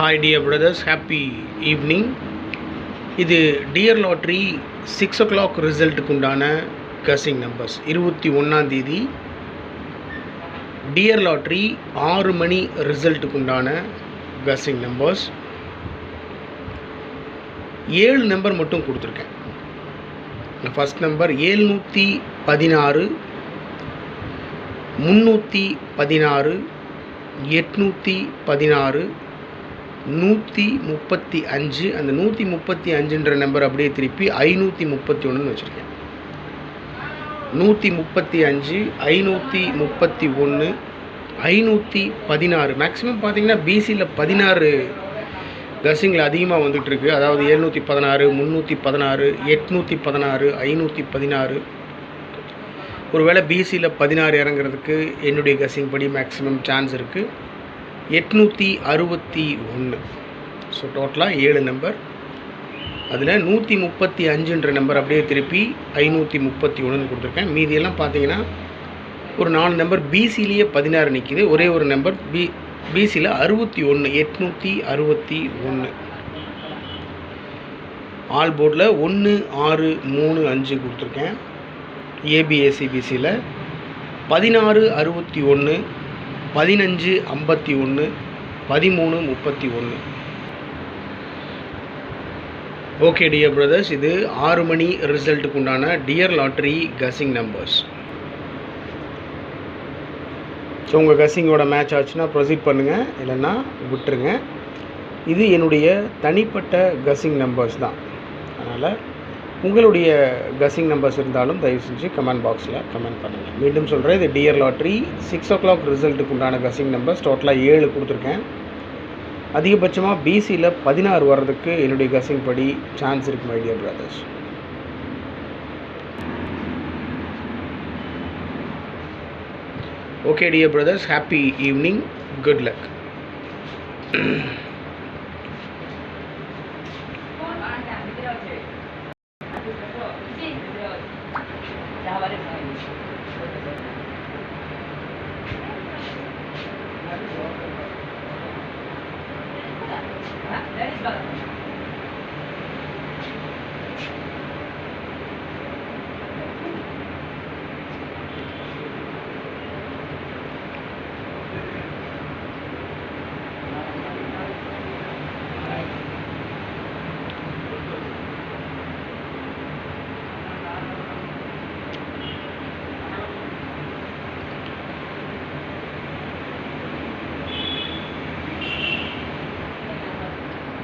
Hi dear brothers, happy evening. இது dear lottery 6 o'clock ரிசல்ட்டுக்கு உண்டான கசிங் numbers. 21ஆம் தேதி டியர் லாட்ரி 6 மணி ரிசல்ட்டுக்கு உண்டான கசிங் நம்பர்ஸ். 7 நம்பர் மட்டும் கொடுத்துருக்கேன். First number 716, 316, 816, 135. அந்த 135ன்ற நம்பர் அப்படியே திருப்பி 531ன்னு வச்சுருக்கேன். 135, 531, 516. மேக்ஸிமம் பார்த்தீங்கன்னா பிசியில் 16 கசிங்கில் அதிகமாக வந்துகிட்ருக்கு. அதாவது 716, 316, 816, 516. ஒருவேளை பிசியில் 16 இறங்குறதுக்கு என்னுடைய கசிங் படி மேக்ஸிமம் சான்ஸ் இருக்குது. 861. ஸோ டோட்டலாக 7 நம்பர். அதில் 135ன்ற நம்பர் அப்படியே திருப்பி 531ன்னு கொடுத்துருக்கேன். மீதியெல்லாம் பார்த்தீங்கன்னா ஒரு 4 நம்பர் பிசிலேயே 16 நிற்கிது. ஒரே ஒரு நம்பர் பிசியில் 61, 861. ஆல் போர்டில் 1, 6, 3, 5 கொடுத்துருக்கேன். ஏபிஎஸ்சிபிசியில் 16, 61, 15, 51, 13, 31. ஓகே டியர் பிரதர்ஸ், இது 6 மணி ரிசல்ட்டுக்கு உண்டான டியர் லாட்ரி கசிங் நம்பர்ஸ். ஸோ உங்கள் கசிங்கோட மேட்ச் ஆச்சுன்னா ப்ரொசீட் பண்ணுங்கள், இல்லைன்னா விட்டுருங்க. இது என்னுடைய தனிப்பட்ட கசிங் நம்பர்ஸ் தான். அதனால் உங்களுடைய கசிங் நம்பர்ஸ் இருந்தாலும் தயவு செஞ்சு கமெண்ட் பாக்ஸில் கமெண்ட் பண்ணுங்கள். மீண்டும் சொல்கிறேன், இது டியர் லாட்ரி 6 o'clock ரிசல்ட்டுக்கு உண்டான கசிங் நம்பர்ஸ். டோட்டலாக 7 கொடுத்துருக்கேன். அதிகபட்சமாக பிசியில் 16 வர்றதுக்கு என்னுடைய கசிங் படி சான்ஸ் இருக்குது my dear brothers. Okay dear brothers, happy evening, good luck. That is